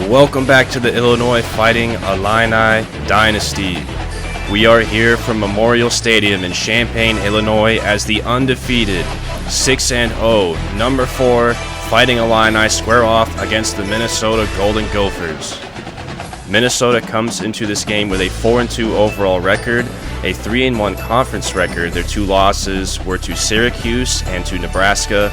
welcome back to the Illinois Fighting Illini Dynasty. We are here from Memorial Stadium in Champaign, Illinois as the undefeated 6-0 number 4 Fighting Illini square off against the Minnesota Golden Gophers. Minnesota comes into this game with a 4-2 overall record, a 3-1 conference record. Their two losses were to Syracuse and to Nebraska.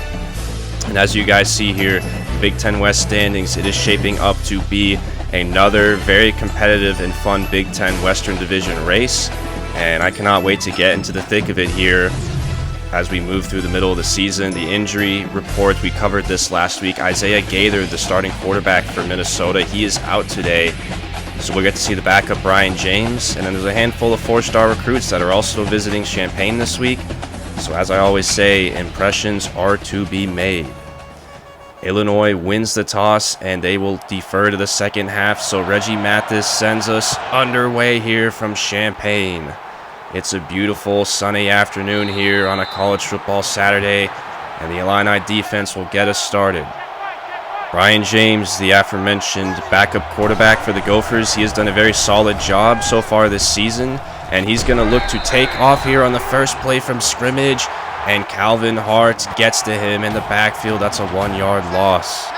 And as you guys see here, Big Ten West standings, it is shaping up to be another very competitive and fun Big Ten Western Division race. And I cannot wait to get into the thick of it here as we move through the middle of the season. The injury report, we covered this last week. Isaiah Gaither, the starting quarterback for Minnesota, he is out today. So we'll get to see the backup Brian James. And then there's a handful of 4-star recruits that are also visiting Champaign this week. So as I always say, impressions are to be made. Illinois wins the toss and they will defer to the second half. So Reggie Mathis sends us underway here from Champaign. It's a beautiful sunny afternoon here on a college football Saturday, and the Illini defense will get us started. Brian James, the aforementioned backup quarterback for the Gophers, he has done a very solid job so far this season, and he's going to look to take off here on the first play from scrimmage, and Calvin Hart gets to him in the backfield. That's a 1-yard loss.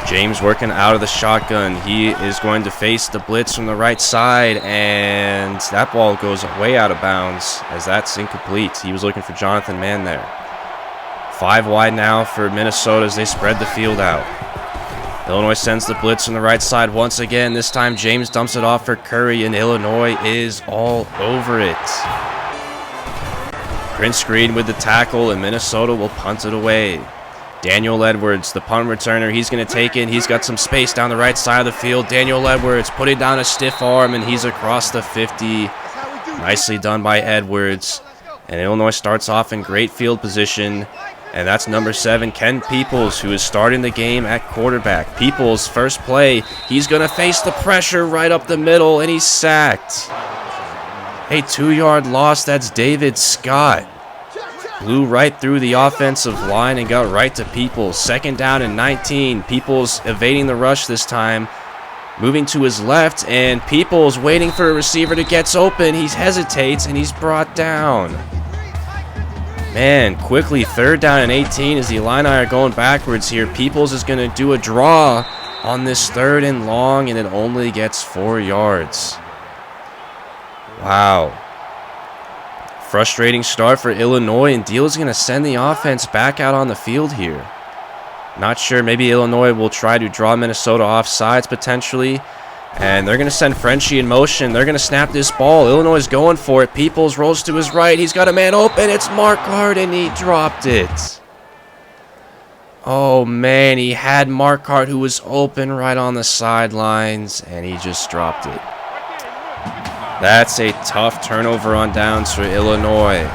James working out of the shotgun. He is going to face the blitz from the right side, and that ball goes way out of bounds as that's incomplete. He was looking for Jonathan Mann there. 5 wide now for Minnesota as they spread the field out. Illinois sends the blitz from the right side once again. This time James dumps it off for Curry, and Illinois is all over it. Prince Green with the tackle, and Minnesota will punt it away. Daniel Edwards, the punt returner, he's going to take it. He's got some space down the right side of the field. Daniel Edwards putting down a stiff arm, and he's across the 50. Nicely done by Edwards. And Illinois starts off in great field position. And that's number 7, Ken Peoples, who is starting the game at quarterback. Peoples, first play, he's going to face the pressure right up the middle, and he's sacked. A 2-yard loss, that's David Scott. Blew right through the offensive line and got right to Peoples. 2nd down and 19. Peoples evading the rush this time. Moving to his left, and Peoples waiting for a receiver to get open. He hesitates, and he's brought down. Man, quickly, 3rd down and 18 as the Illini are going backwards here. Peoples is going to do a draw on this 3rd and long, and it only gets 4 yards. Wow. Frustrating start for Illinois, and Deal is going to send the offense back out on the field here. Not sure, maybe Illinois will try to draw Minnesota off sides potentially. And they're going to send Frenchie in motion. They're going to snap this ball. Illinois is going for it. Peoples rolls to his right. He's got a man open. It's Marquardt, and he dropped it. Oh, man, he had Marquardt, who was open right on the sidelines, and he just dropped it. That's a tough turnover on downs for Illinois.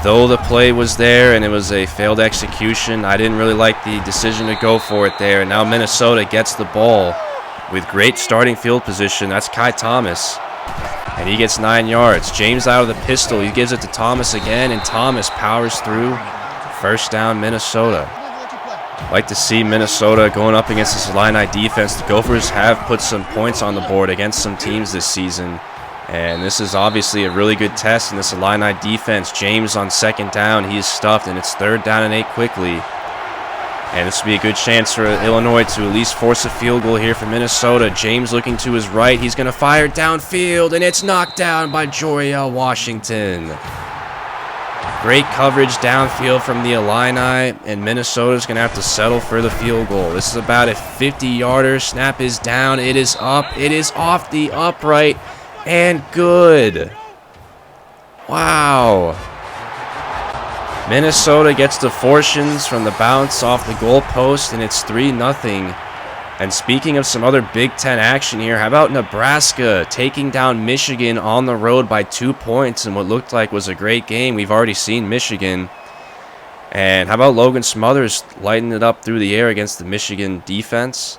Though the play was there and it was a failed execution, I didn't really like the decision to go for it there. And now Minnesota gets the ball with great starting field position. That's Kai Thomas, and he gets 9 yards. James out of the pistol. He gives it to Thomas again, and Thomas powers through. 1st down, Minnesota. Like to see Minnesota going up against this Illini defense. The Gophers have put some points on the board against some teams this season, and this is obviously a really good test in this Illini defense. James on 2nd down. He is stuffed, and it's 3rd down and 8 quickly. And this will be a good chance for Illinois to at least force a field goal here for Minnesota. James looking to his right. He's going to fire downfield, and it's knocked down by Joriel Washington. Great coverage downfield from the Illini, and Minnesota's going to have to settle for the field goal. This is about a 50-yarder. Snap is down. It is up. It is off the upright, and good. Wow. Minnesota gets the fortunes from the bounce off the goalpost, and it's 3-0. And speaking of some other Big Ten action here, how about Nebraska taking down Michigan on the road by 2 points in what looked like was a great game? We've already seen Michigan. And how about Logan Smothers lighting it up through the air against the Michigan defense?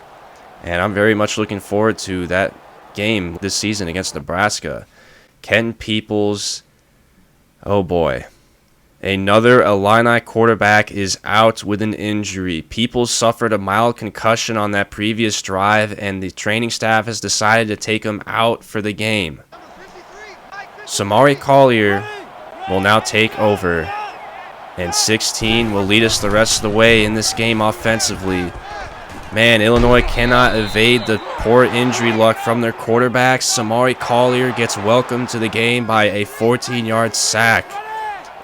And I'm very much looking forward to that game this season against Nebraska. Ken Peoples, oh boy. Another Illini quarterback is out with an injury. Peoples suffered a mild concussion on that previous drive, and the training staff has decided to take him out for the game. Samari Collier will now take over, and 16 will lead us the rest of the way in this game offensively. Man, Illinois cannot evade the poor injury luck from their quarterbacks. Samari Collier gets welcomed to the game by a 14-yard sack.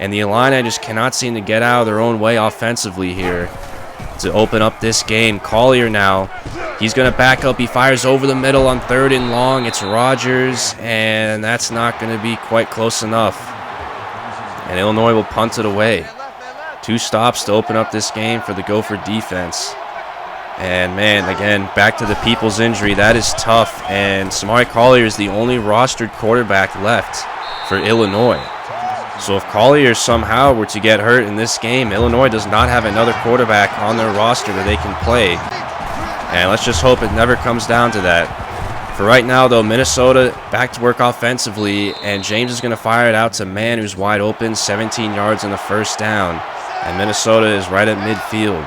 And the Illini just cannot seem to get out of their own way offensively here to open up this game. Collier now, he's going to back up. He fires over the middle on 3rd and long. It's Rogers, and that's not going to be quite close enough. And Illinois will punt it away. 2 stops to open up this game for the Gopher defense. And man, again, back to the Peoples injury. That is tough. And Samari Collier is the only rostered quarterback left for Illinois. So if Collier somehow were to get hurt in this game, Illinois does not have another quarterback on their roster that they can play. And let's just hope it never comes down to that. For right now, though, Minnesota back to work offensively, and James is going to fire it out to Mann, who's wide open, 17 yards in the first down. And Minnesota is right at midfield.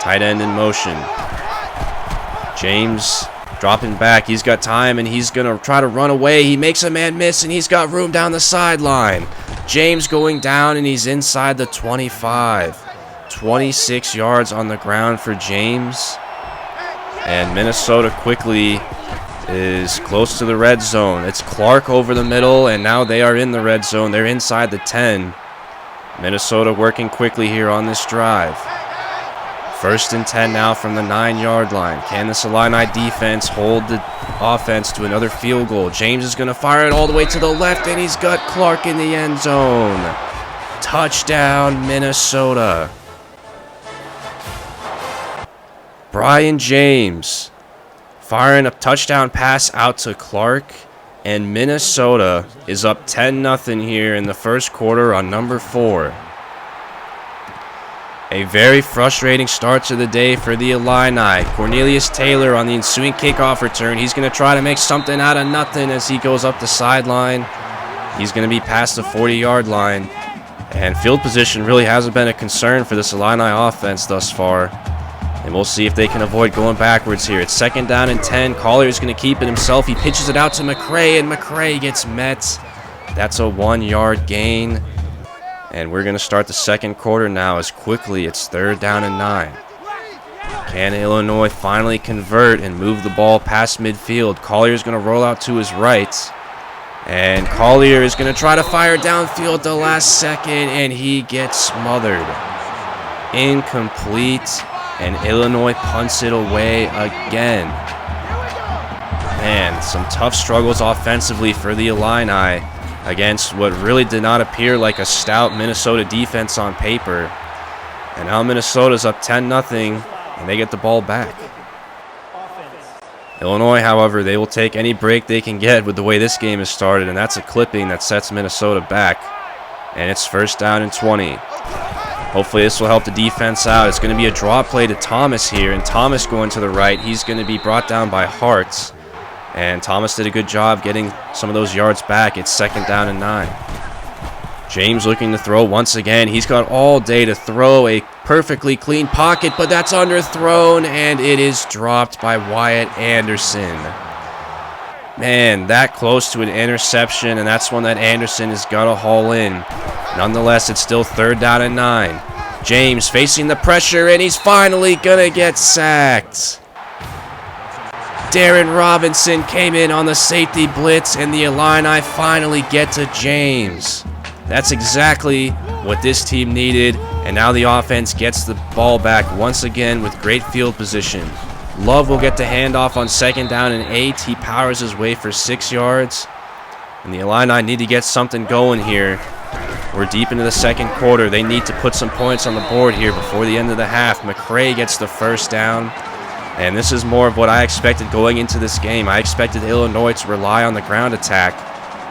Tight end in motion. James dropping back. He's got time, and he's going to try to run away. He makes a man miss, and he's got room down the sideline. James going down, and he's inside the 25. 26 yards on the ground for James. And Minnesota quickly is close to the red zone. It's Clark over the middle, and now they are in the red zone. They're inside the 10. Minnesota working quickly here on this drive. 1st and 10 now from the 9-yard line. Can this Illini defense hold the offense to another field goal? James is going to fire it all the way to the left, and he's got Clark in the end zone. Touchdown, Minnesota. Brian James firing a touchdown pass out to Clark, and Minnesota is up 10-0 here in the first quarter on number 4. A very frustrating start to the day for the Illini. Cornelius Taylor on the ensuing kickoff return. He's going to try to make something out of nothing as he goes up the sideline. He's going to be past the 40-yard line. And field position really hasn't been a concern for this Illini offense thus far. And we'll see if they can avoid going backwards here. It's 2nd down and 10. Collier's going to keep it himself. He pitches it out to McCray, and McCray gets met. That's a 1-yard gain. And we're going to start the second quarter now as quickly. It's 3rd down and 9. Can Illinois finally convert and move the ball past midfield? Collier's going to roll out to his right. And Collier is going to try to fire downfield at the last second, and he gets smothered. Incomplete, and Illinois punts it away again. Man, some tough struggles offensively for the Illini against what really did not appear like a stout Minnesota defense on paper. And now Minnesota's up 10-0, and they get the ball back. Illinois, however, they will take any break they can get with the way this game has started, and that's a clipping that sets Minnesota back. And it's 1st down and 20. Hopefully this will help the defense out. It's going to be a draw play to Thomas here, and Thomas going to the right. He's going to be brought down by Hart. And Thomas did a good job getting some of those yards back. It's 2nd down and 9. James looking to throw once again. He's got all day to throw a perfectly clean pocket, but that's underthrown, and it is dropped by Wyatt Anderson. Man, that close to an interception, and that's one that Anderson has got to haul in. Nonetheless, it's still 3rd down and 9. James facing the pressure, and he's finally going to get sacked. Darren Robinson came in on the safety blitz, and the Illini finally get to James. That's exactly what this team needed, and now the offense gets the ball back once again with great field position. Love will get the handoff on 2nd down and 8. He powers his way for 6 yards, and the Illini need to get something going here. We're deep into the second quarter. They need to put some points on the board here before the end of the half. McCray gets the 1st down. And this is more of what I expected going into this game. I expected Illinois to rely on the ground attack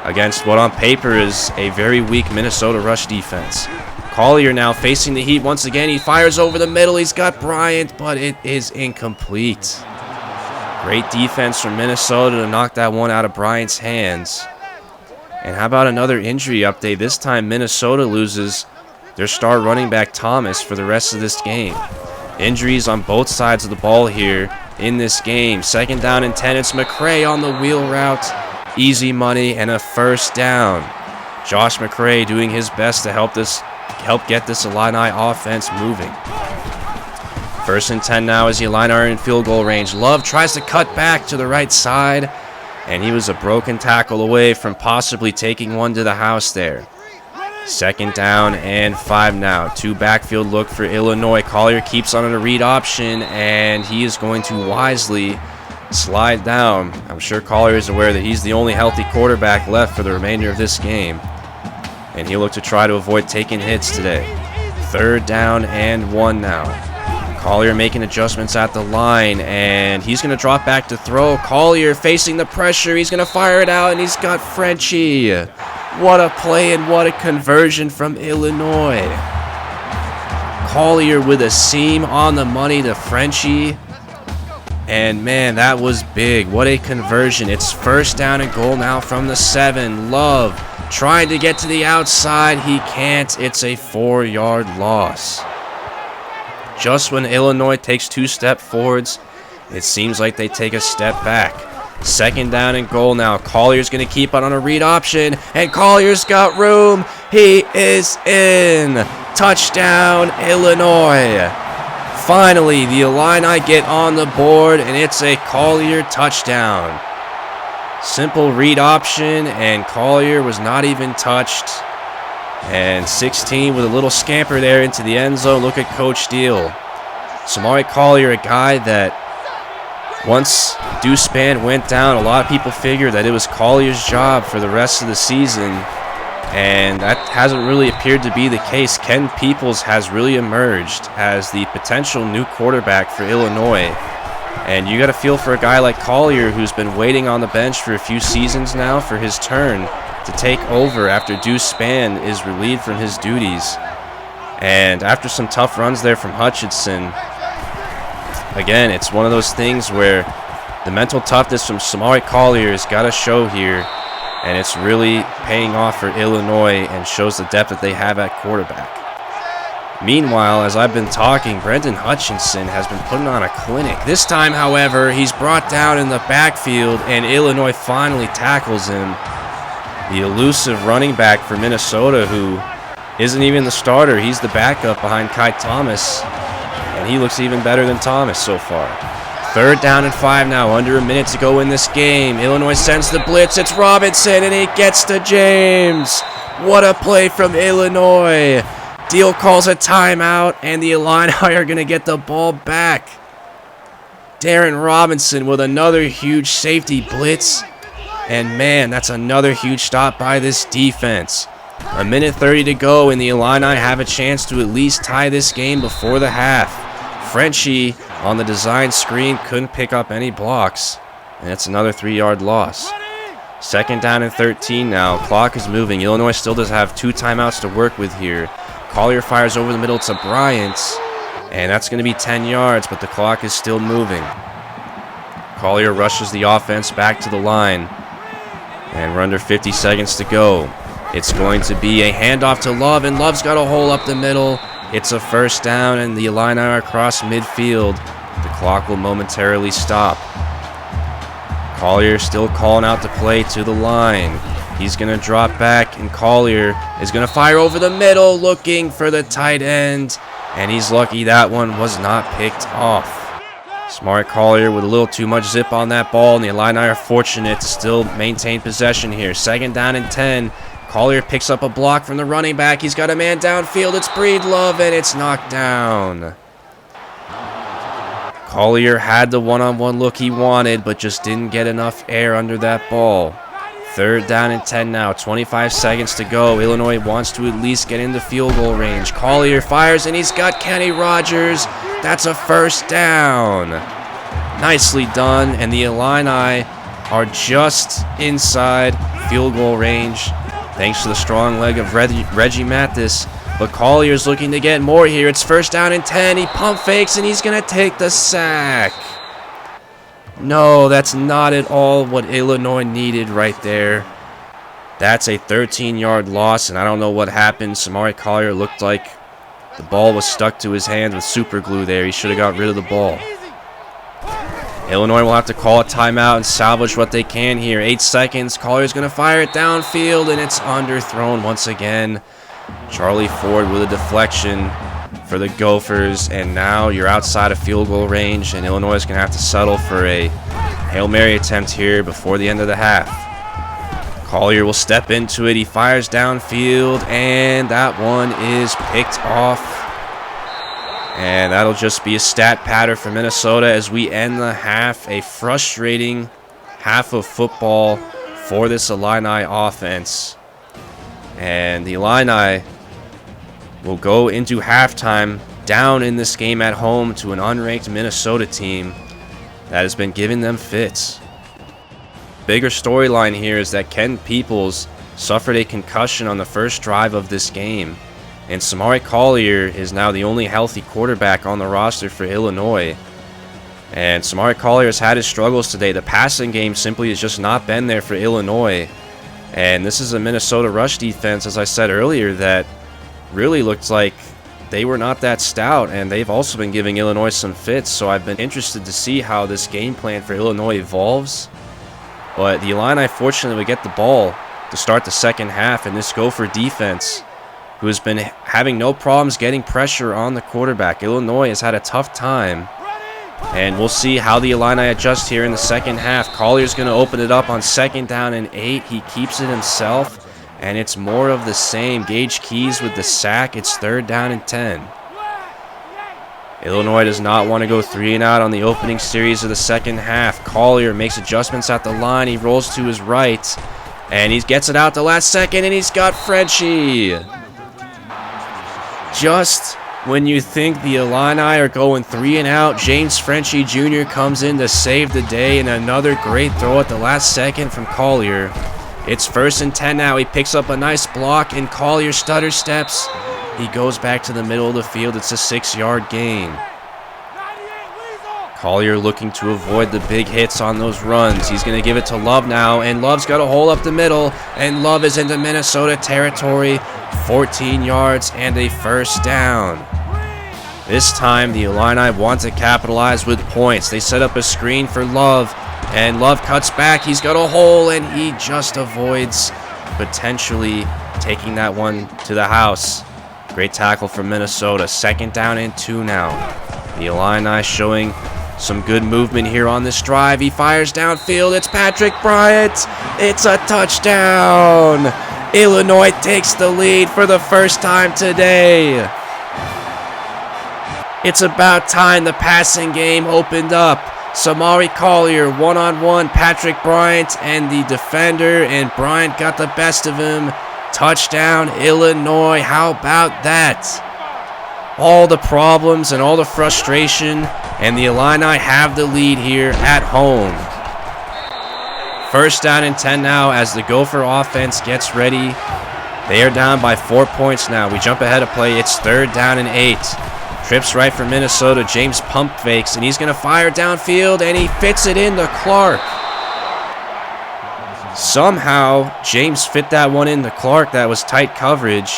against what on paper is a very weak Minnesota rush defense. Collier now facing the heat once again. He fires over the middle. He's got Bryant, but it is incomplete. Great defense from Minnesota to knock that one out of Bryant's hands. And how about another injury update? This time Minnesota loses their star running back Thomas for the rest of this game. Injuries on both sides of the ball here in this game. 2nd down and 10. It's McCray on the wheel route. Easy money and a first down. Josh McCray doing his best to help get this Illini offense moving. 1st and 10 now as the Illini are in field goal range. Love tries to cut back to the right side, and he was a broken tackle away from possibly taking one to the house there. 2nd down and 5 now. 2 backfield look for Illinois. Collier keeps on a read option, and he is going to wisely slide down. I'm sure Collier is aware that he's the only healthy quarterback left for the remainder of this game, and he'll look to try to avoid taking hits today. 3rd down and 1 now. Collier making adjustments at the line, and he's going to drop back to throw. Collier facing the pressure. He's going to fire it out, and he's got Frenchie. What a play and what a conversion from Illinois. Collier with a seam on the money to Frenchie. And man, that was big. What a conversion. It's 1st down and goal now from the 7. Love trying to get to the outside. He can't. It's a 4-yard loss. Just when Illinois takes 2 steps forwards, it seems like they take a step back. 2nd down and goal now. Collier's going to keep on a read option, and Collier's got room. He is in. Touchdown, Illinois. Finally, the Illini get on the board, and it's a Collier touchdown. Simple read option, and Collier was not even touched. And 16 with a little scamper there into the end zone. Look at Coach Steele. Samari Collier, a guy that once Deuce Spann went down, a lot of people figured that it was Collier's job for the rest of the season. And that hasn't really appeared to be the case. Ken Peoples has really emerged as the potential new quarterback for Illinois. And you got to feel for a guy like Collier, who's been waiting on the bench for a few seasons now for his turn to take over after Deuce Spann is relieved from his duties. And after some tough runs there from Hutchinson, again, it's one of those things where the mental toughness from Samari Collier has got to show here, and it's really paying off for Illinois and shows the depth that they have at quarterback. Meanwhile, as I've been talking, Brendan Hutchinson has been putting on a clinic. This time, however, he's brought down in the backfield, and Illinois finally tackles him. The elusive running back for Minnesota, who isn't even the starter. He's the backup behind Kai Thomas, and he looks even better than Thomas so far. 3rd down and 5 now, under a minute to go in this game. Illinois sends the blitz. It's Robinson, and he gets to James. What a play from Illinois. Deal calls a timeout, and the Illini are going to get the ball back. Darren Robinson with another huge safety blitz. And man, that's another huge stop by this defense. A minute 30 to go, and the Illini have a chance to at least tie this game before the half. Frenchie on the design screen couldn't pick up any blocks, and it's another 3-yard loss. 2nd down and 13 now. Clock is moving. Illinois still does have 2 timeouts to work with here. Collier fires over the middle to Bryant, and that's going to be 10 yards, but the clock is still moving. Collier rushes the offense back to the line. And we're under 50 seconds to go. It's going to be a handoff to Love, and Love's got a hole up the middle. It's a 1st down, and the Illini are across midfield. The clock will momentarily stop. Collier still calling out the play to the line. He's going to drop back, and Collier is going to fire over the middle, looking for the tight end. And he's lucky that one was not picked off. Smart Collier with a little too much zip on that ball, and the Illini are fortunate to still maintain possession here. 2nd down and 10. Collier picks up a block from the running back. He's got a man downfield. It's Breedlove, and it's knocked down. Collier had the one-on-one look he wanted, but just didn't get enough air under that ball. 3rd down and 10 now. 25 seconds to go. Illinois wants to at least get into field goal range. Collier fires, and he's got Kenny Rogers. That's a 1st down. Nicely done, and the Illini are just inside field goal range thanks to the strong leg of Reggie Mathis. But Collier's looking to get more here. It's 1st down and 10. He pump fakes, and he's going to take the sack. No, that's not at all what Illinois needed right there. That's a 13-yard loss, and I don't know what happened. Samari Collier looked like the ball was stuck to his hand with super glue there. He should have got rid of the ball. Illinois will have to call a timeout and salvage what they can here. 8 seconds. Collier's going to fire it downfield, and it's underthrown once again. Charlie Ford with a deflection for the Gophers, and now you're outside of field goal range, and Illinois is going to have to settle for a Hail Mary attempt here before the end of the half. Collier will step into it. He fires downfield, and that one is picked off. And that'll just be a stat pattern for Minnesota as we end the half. A frustrating half of football for this Illini offense. And the Illini will go into halftime down in this game at home to an unranked Minnesota team that has been giving them fits. Bigger storyline here is that Ken Peoples suffered a concussion on the first drive of this game, and Samari Collier is now the only healthy quarterback on the roster for Illinois. And Samari Collier has had his struggles today. The passing game simply has just not been there for Illinois. And this is a Minnesota rush defense, as I said earlier, that really looked like they were not that stout, and they've also been giving Illinois some fits. So I've been interested to see how this game plan for Illinois evolves. But the Illini fortunately would get the ball to start the second half, and this Gopher defense, who has been having no problems getting pressure on the quarterback. Illinois has had a tough time, and we'll see how the Illini adjust here in the second half. Collier's going to open it up on 2nd down and 8. He keeps it himself, and it's more of the same. Gage Keys with the sack. It's 3rd down and 10. Illinois does not want to go 3 and out on the opening series of the second half. Collier makes adjustments at the line. He rolls to his right, and he gets it out the last second, and he's got Frenchie. Just when you think the Illini are going 3 and out, James Frenchie Jr. comes in to save the day, and another great throw at the last second from Collier. It's 1st and 10 now. He picks up a nice block, and Collier stutter steps. He goes back to the middle of the field. It's a 6-yard gain. Collier looking to avoid the big hits on those runs. He's going to give it to Love now, and Love's got a hole up the middle, and Love is into Minnesota territory. 14 yards and a 1st down. This time, the Illini want to capitalize with points. They set up a screen for Love, and Love cuts back. He's got a hole, and he just avoids potentially taking that one to the house. Great tackle from Minnesota. 2nd down and 2 now. The Illini showing some good movement here on this drive. He fires downfield. It's Patrick Bryant. It's a touchdown. Illinois takes the lead for the first time today. It's about time the passing game opened up. Samari Collier, one-on-one, Patrick Bryant and the defender, and Bryant got the best of him. Touchdown, Illinois. How about that? All the problems and all the frustration, and the Illini have the lead here at home. 1st down and 10 now as the Gopher offense gets ready. They are down by 4 points now. We jump ahead of play. It's 3rd down and 8. Trips right for Minnesota. James pump fakes, and he's going to fire downfield, and he fits it into Clark. Somehow, James fit that one into Clark. That was tight coverage,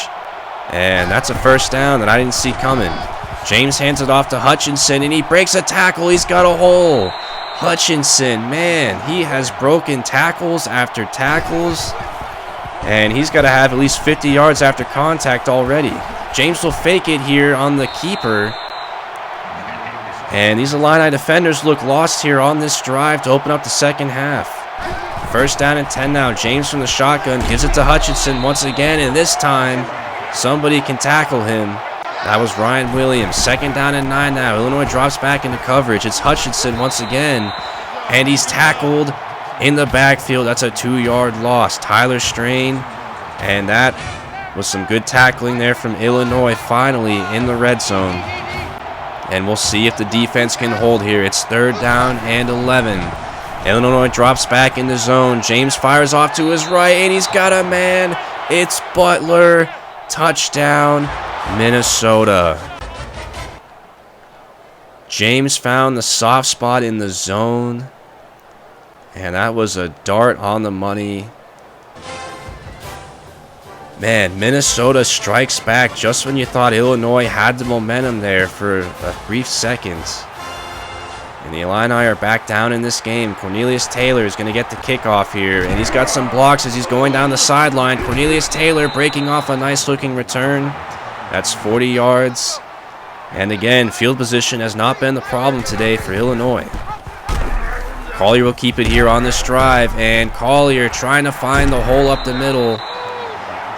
and that's a 1st down that I didn't see coming. James hands it off to Hutchinson, and he breaks a tackle. He's got a hole. Hutchinson, man, he has broken tackles after tackles, and he's got to have at least 50 yards after contact already. James will fake it here on the keeper, and these Illini defenders look lost here on this drive to open up the second half. 1st down and 10 now. James from the shotgun gives it to Hutchinson once again, and this time somebody can tackle him. That was Ryan Williams. 2nd down and 9 now. Illinois drops back into coverage. It's Hutchinson once again, and he's tackled in the backfield. That's a 2-yard loss. Tyler Strain, and that was some good tackling there from Illinois finally in the red zone. And we'll see if the defense can hold here. It's 3rd down and 11. Illinois drops back in the zone. James fires off to his right, and he's got a man. It's Butler. Touchdown, Minnesota. James found the soft spot in the zone, and that was a dart on the money. Man, Minnesota strikes back just when you thought Illinois had the momentum there for a brief second. And the Illini are back down in this game. Cornelius Taylor is going to get the kickoff here. And he's got some blocks as he's going down the sideline. Cornelius Taylor breaking off a nice-looking return. That's 40 yards. And again, field position has not been the problem today for Illinois. Collier will keep it here on this drive. And Collier trying to find the hole up the middle.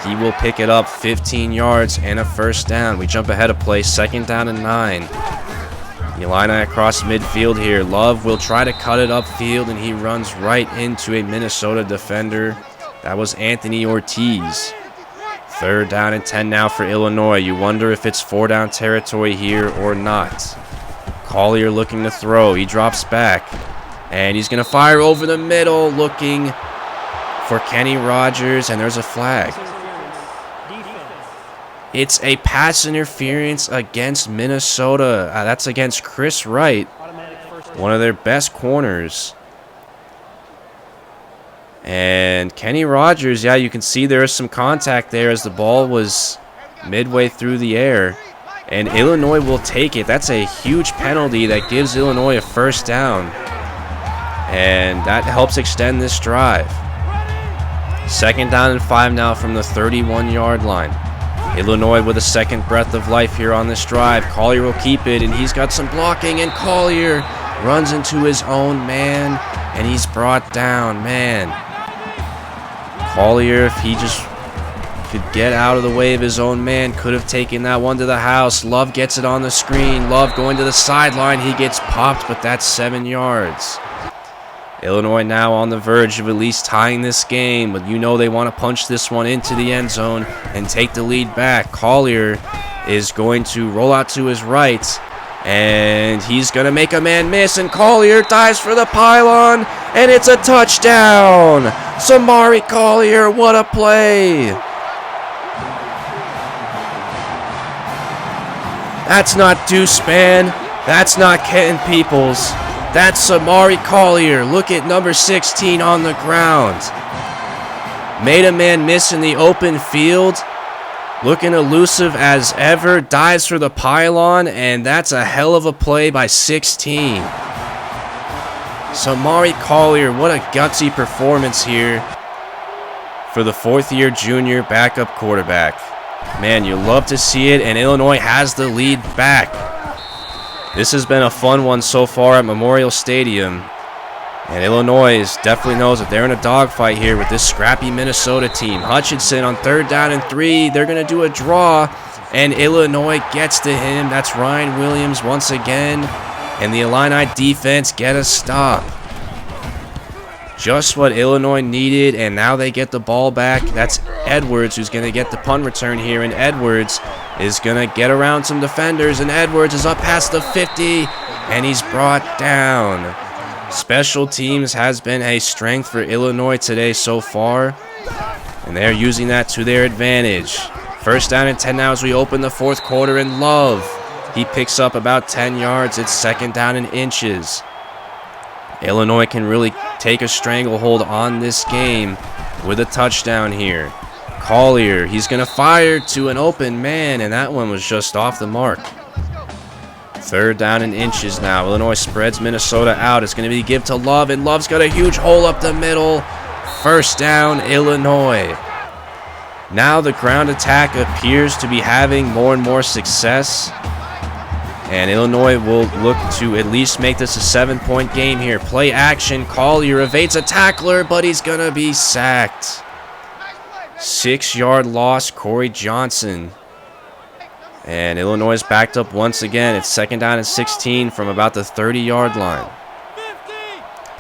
He will pick it up 15 yards and a first down. We jump ahead of play, 2nd down and 9. The Illini across midfield here. Love will try to cut it upfield, and he runs right into a Minnesota defender. That was Anthony Ortiz. 3rd down and 10 now for Illinois. You wonder if it's 4-down territory here or not. Collier looking to throw. He drops back, and he's going to fire over the middle, looking for Kenny Rogers, and there's a flag. It's a pass interference against Minnesota. That's against Chris Wright, one of their best corners. And Kenny Rogers, yeah, you can see there is some contact there as the ball was midway through the air. And Illinois will take it. That's a huge penalty that gives Illinois a first down. And that helps extend this drive. 2nd down and 5 now from the 31-yard line. Illinois with a second breath of life here on this drive. Collier will keep it, and he's got some blocking, and Collier runs into his own man, and he's brought down. Man, Collier, if he just could get out of the way of his own man, could have taken that one to the house. Love gets it on the screen. Love going to the sideline. He gets popped, but that's 7 yards. Illinois now on the verge of at least tying this game, but you know they want to punch this one into the end zone and take the lead back. Collier is going to roll out to his right, and he's going to make a man miss, and Collier dives for the pylon, and it's a touchdown! Samari Collier, what a play! That's not Deuce Spann. That's not Kenton Peoples. That's Samari Collier. Look at number 16 on the ground. Made a man miss in the open field. Looking elusive as ever. Dives for the pylon, and that's a hell of a play by 16. Samari Collier, what a gutsy performance here for the 4th-year junior backup quarterback. Man, you love to see it, and Illinois has the lead back. This has been a fun one so far at Memorial Stadium. And Illinois definitely knows that they're in a dogfight here with this scrappy Minnesota team. Hutchinson on 3rd down and 3. They're going to do a draw, and Illinois gets to him. That's Ryan Williams once again. And the Illini defense get a stop. Just what Illinois needed, and now they get the ball back. That's Edwards who's going to get the punt return here, and Edwards is going to get around some defenders, and Edwards is up past the 50, and he's brought down. Special teams has been a strength for Illinois today so far, and they're using that to their advantage. 1st down and 10 now as we open the 4th quarter, and Love, he picks up about 10 yards. It's 2nd down and inches. Illinois can really take a stranglehold on this game with a touchdown here. Collier, he's going to fire to an open man, and that one was just off the mark. 3rd down and inches now. Illinois spreads Minnesota out. It's going to be give to Love, and Love's got a huge hole up the middle. 1st down, Illinois. Now the ground attack appears to be having more and more success. And Illinois will look to at least make this a 7-point game here. Play action. Collier evades a tackler, but he's going to be sacked. 6-yard loss, Corey Johnson. And Illinois is backed up once again. It's 2nd down and 16 from about the 30-yard line.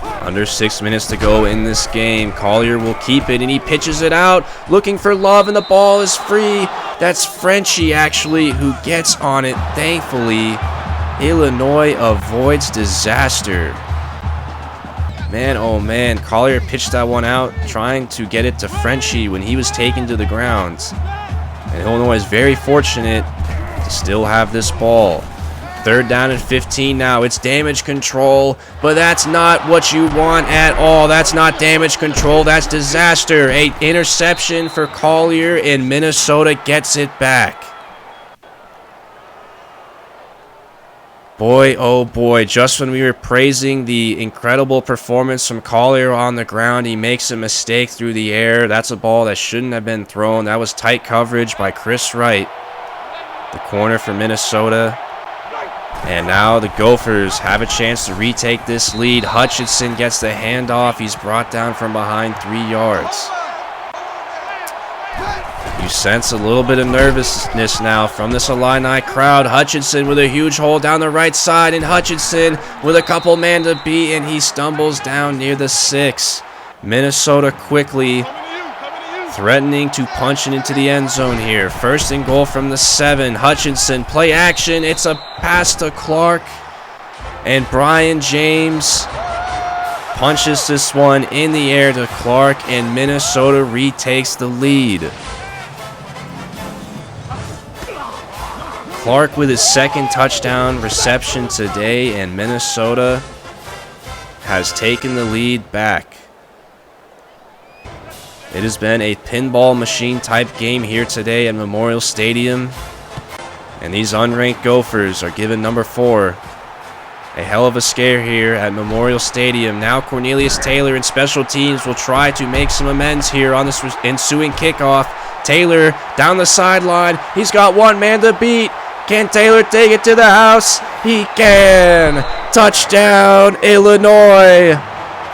Under 6 minutes to go in this game. Collier will keep it, and he pitches it out, looking for Love, and the ball is free. That's Frenchie, actually, who gets on it. Thankfully, Illinois avoids disaster. Man, oh man, Collier pitched that one out, trying to get it to Frenchie when he was taken to the ground. And Illinois is very fortunate to still have this ball. Third down and 15 now. It's damage control, but that's not what you want at all. That's not damage control. That's disaster. An interception for Collier, and Minnesota gets it back. Boy, oh boy, just when we were praising the incredible performance from Collier on the ground, he makes a mistake through the air. That's a ball that shouldn't have been thrown. That was tight coverage by Chris Wright, the corner for Minnesota. And now the Gophers have a chance to retake this lead. Hutchinson gets the handoff. He's brought down from behind 3 yards. You sense a little bit of nervousness now from this Illini crowd. Hutchinson with a huge hole down the right side, and Hutchinson with a couple man to beat, and he stumbles down near the 6. Minnesota quickly threatening to punch it into the end zone here. First and goal from the 7. Hutchinson, play action. It's a pass to Clark. And Brian James punches this one in the air to Clark, and Minnesota retakes the lead. Clark with his second touchdown reception today, and Minnesota has taken the lead back. It has been a pinball machine type game here today at Memorial Stadium. And these unranked Gophers are giving number 4 a hell of a scare here at Memorial Stadium. Now Cornelius Taylor in special teams will try to make some amends here on this ensuing kickoff. Taylor down the sideline. He's got one man to beat. Can Taylor take it to the house? He can. Touchdown, Illinois.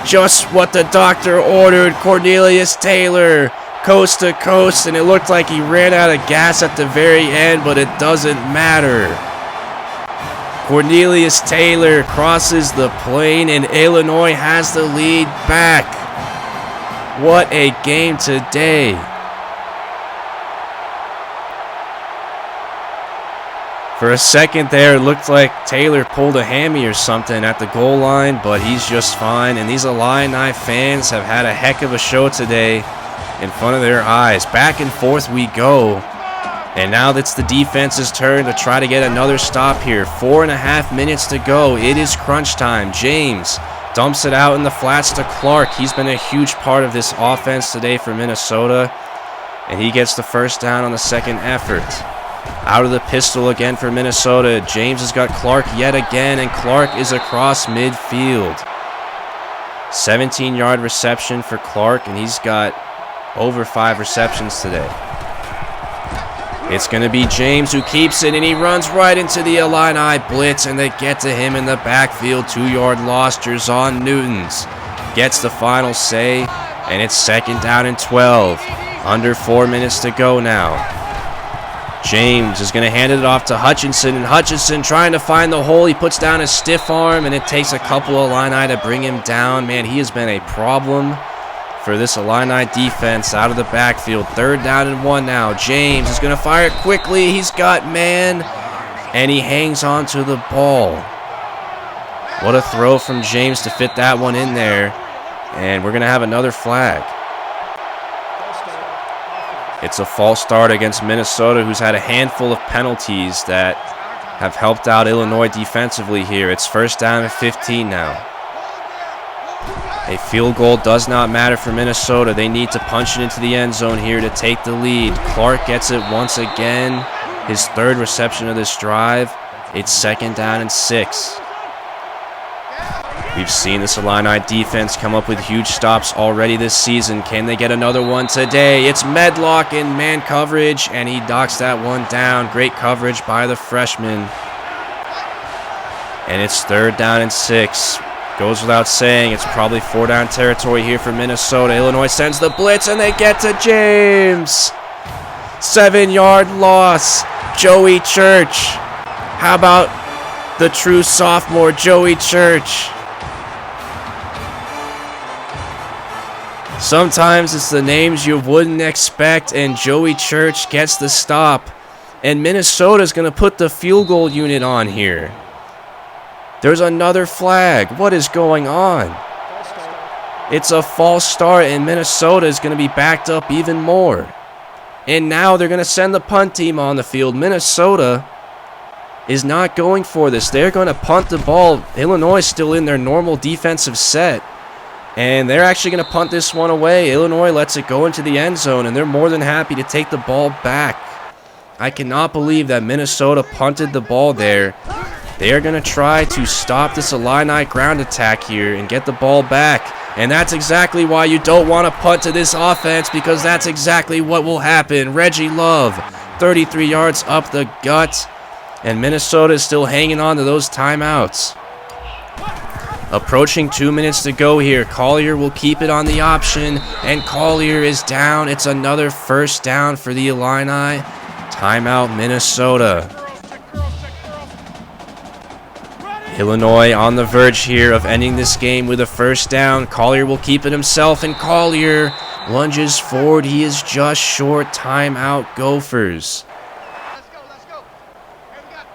Just what the doctor ordered. Cornelius Taylor, coast to coast, and it looked like he ran out of gas at the very end, but it doesn't matter. Cornelius Taylor crosses the plane, and Illinois has the lead back. What a game today. For a second there, it looked like Taylor pulled a hammy or something at the goal line, but he's just fine. And these Illini fans have had a heck of a show today in front of their eyes. Back and forth we go. And now it's the defense's turn to try to get another stop here. 4.5 minutes to go. It is crunch time. James dumps it out in the flats to Clark. He's been a huge part of this offense today for Minnesota. And he gets the first down on the second effort. Out of the pistol again for Minnesota. James has got Clark yet again, and Clark is across midfield. 17-yard reception for Clark, and he's got over 5 receptions today. It's going to be James who keeps it, and he runs right into the Illini blitz, and they get to him in the backfield. 2-yard loss. Jerzon Newtons gets the final say, and it's second down and 12. Under 4 minutes to go now. James is going to hand it off to Hutchinson, and Hutchinson trying to find the hole. He puts down a stiff arm, and it takes a couple of Illini to bring him down. Man, he has been a problem for this Illini defense out of the backfield. Third down and 1 now. James is going to fire it quickly. He's got man, and he hangs on to the ball. What a throw from James to fit that one in there, and we're going to have another flag. It's a false start against Minnesota, who's had a handful of penalties that have helped out Illinois defensively here. It's first down and 15 now. A field goal does not matter for Minnesota. They need to punch it into the end zone here to take the lead. Clark gets it once again. His third reception of this drive. It's second down and 6. We've seen this Illini defense come up with huge stops already this season. Can they get another one today? It's Medlock in man coverage, and he knocks that one down. Great coverage by the freshman. And it's third down and 6. Goes without saying, it's probably 4-down territory here for Minnesota. Illinois sends the blitz, and they get to James. 7-yard loss. Joey Church. How about the true sophomore, Joey Church? Sometimes it's the names you wouldn't expect, and Joey Church gets the stop. And Minnesota's going to put the field goal unit on here. There's another flag. What is going on? It's a false start, and Minnesota is going to be backed up even more. And now they're going to send the punt team on the field. Minnesota is not going for this. They're going to punt the ball. Illinois is still in their normal defensive set. And they're actually going to punt this one away. Illinois lets it go into the end zone, and they're more than happy to take the ball back. I cannot believe that Minnesota punted the ball there. They are going to try to stop this Illini ground attack here and get the ball back. And that's exactly why you don't want to punt to this offense, because that's exactly what will happen. Reggie Love, 33 yards up the gut. And Minnesota is still hanging on to those timeouts. Approaching 2 minutes to go here. Collier will keep it on the option. And Collier is down. It's another first down for the Illini. Timeout, Minnesota. Illinois on the verge here of ending this game with a first down. Collier will keep it himself, and Collier lunges forward. He is just short. Timeout, Gophers.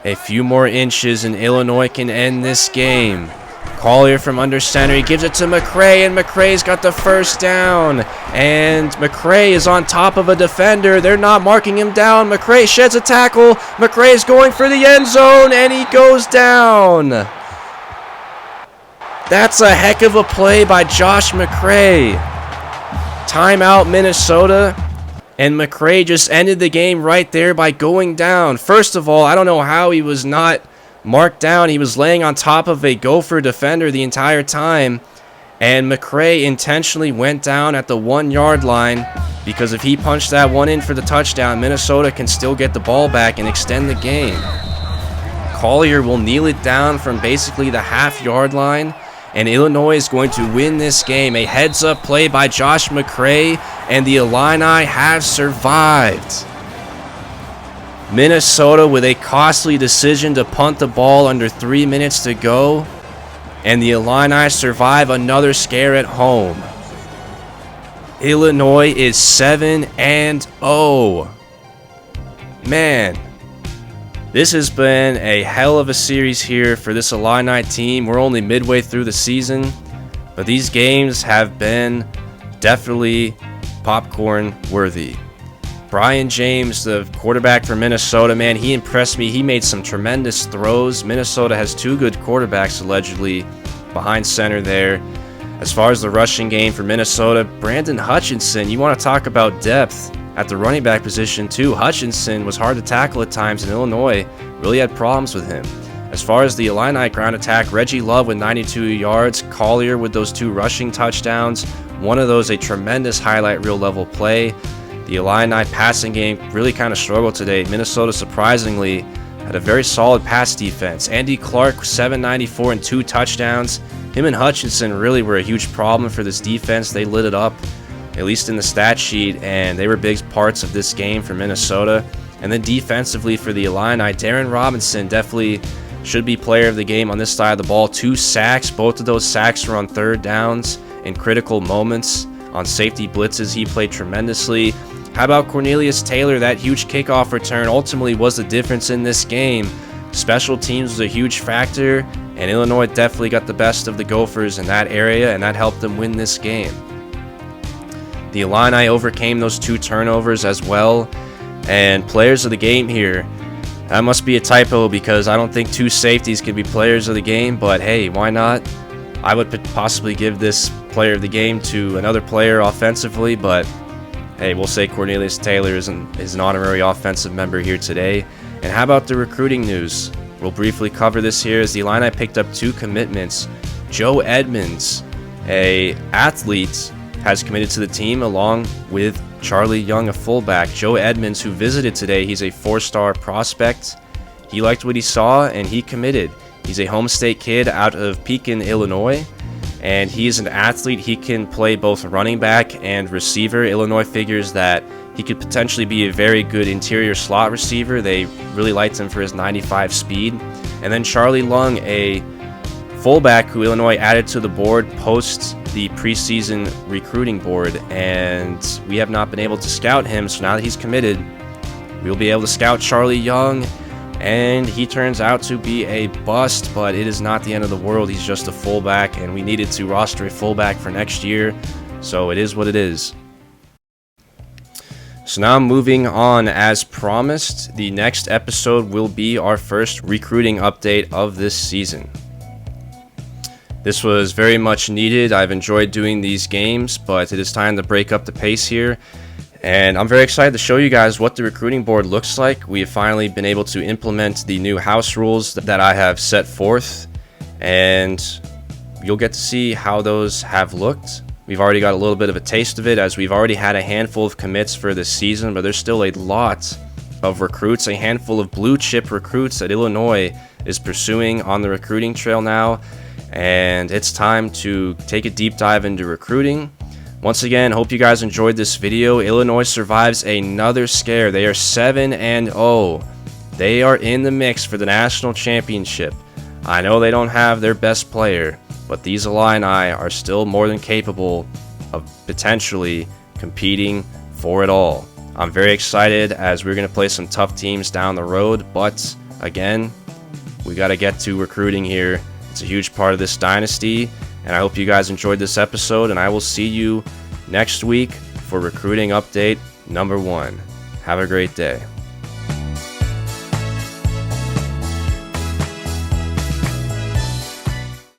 A few more inches, and Illinois can end this game. Collier from under center. He gives it to McCray, and McCray's got the first down. And McCray is on top of a defender. They're not marking him down. McCray sheds a tackle. McCray's going for the end zone, and he goes down. That's a heck of a play by Josh McCray. Timeout, Minnesota. And McCray just ended the game right there by going down. First of all, I don't know how he was not marked down. He was laying on top of a Gopher defender the entire time. And McCray intentionally went down at the 1 yard line, because if he punched that one in for the touchdown, Minnesota can still get the ball back and extend the game. Collier will kneel it down from basically the half-yard line. And Illinois is going to win this game. A heads-up play by Josh McCray, and the Illini have survived. Minnesota with a costly decision to punt the ball under 3 minutes to go, and the Illini survive another scare at home. Illinois is 7-0. Man, this has been a hell of a series here for this Illini team. We're only midway through the season, but these games have been definitely popcorn worthy. Brian James, the quarterback for Minnesota, man, he impressed me. He made some tremendous throws. Minnesota has 2 good quarterbacks allegedly behind center there. As far as the rushing game for Minnesota, Brandon Hutchinson, you want to talk about depth at the running back position too. Hutchinson was hard to tackle at times, and Illinois really had problems with him. As far as the Illini ground attack, Reggie Love with 92 yards, Collier with those 2 rushing touchdowns, one of those a tremendous highlight reel level play. The Illini passing game really kind of struggled today. Minnesota surprisingly had a very solid pass defense. Andy Clark, 794 and 2 touchdowns. Him and Hutchinson really were a huge problem for this defense. They lit it up, at least in the stat sheet, and they were big parts of this game for Minnesota. And then defensively for the Illini, Darren Robinson definitely should be player of the game on this side of the ball. 2 sacks. Both of those sacks were on third downs in critical moments. On safety blitzes, he played tremendously. How about Cornelius Taylor? That huge kickoff return ultimately was the difference in this game. Special teams was a huge factor, and Illinois definitely got the best of the Gophers in that area, and that helped them win this game. The Illini overcame those 2 turnovers as well. And players of the game here, that must be a typo, because I don't think 2 safeties can be players of the game, but hey, why not? I would possibly give this player of the game to another player offensively, but hey, we'll say Cornelius Taylor is an honorary offensive member here today. And how about the recruiting news? We'll briefly cover this here as the Illini picked up 2 commitments. Joe Edmonds, a athlete, has committed to the team along with Charlie Young, a fullback. Joe Edmonds, who visited today, he's a 4-star prospect. He liked what he saw and he committed. He's a home state kid out of Pekin, Illinois, and he is an athlete. He can play both running back and receiver. Illinois figures that he could potentially be a very good interior slot receiver. They really liked him for his 95 speed. And then Charlie Young, a fullback who Illinois added to the board post the preseason recruiting board, and we have not been able to scout him. So now that he's committed, we'll be able to scout Charlie Young, and he turns out to be a bust, but it is not the end of the world. He's just a fullback, and we needed to roster a fullback for next year, so it is what it is. So now moving on, as promised, the next episode will be our first recruiting update of this season. This was very much needed. I've enjoyed doing these games, but it is time to break up the pace here. And I'm very excited to show you guys what the recruiting board looks like. We have finally been able to implement the new house rules that I have set forth, and you'll get to see how those have looked. We've already got a little bit of a taste of it, as we've already had a handful of commits for this season, but there's still a lot of recruits, a handful of blue chip recruits that Illinois is pursuing on the recruiting trail now, and it's time to take a deep dive into recruiting. Once again, hope you guys enjoyed this video. Illinois survives another scare. They are 7-0. They are in the mix for the national championship. I know they don't have their best player, but these Illini are still more than capable of potentially competing for it all. I'm very excited, as we're going to play some tough teams down the road, but again, we got to get to recruiting here. It's a huge part of this dynasty, and I hope you guys enjoyed this episode, and I will see you next week for recruiting update number 1. Have a great day.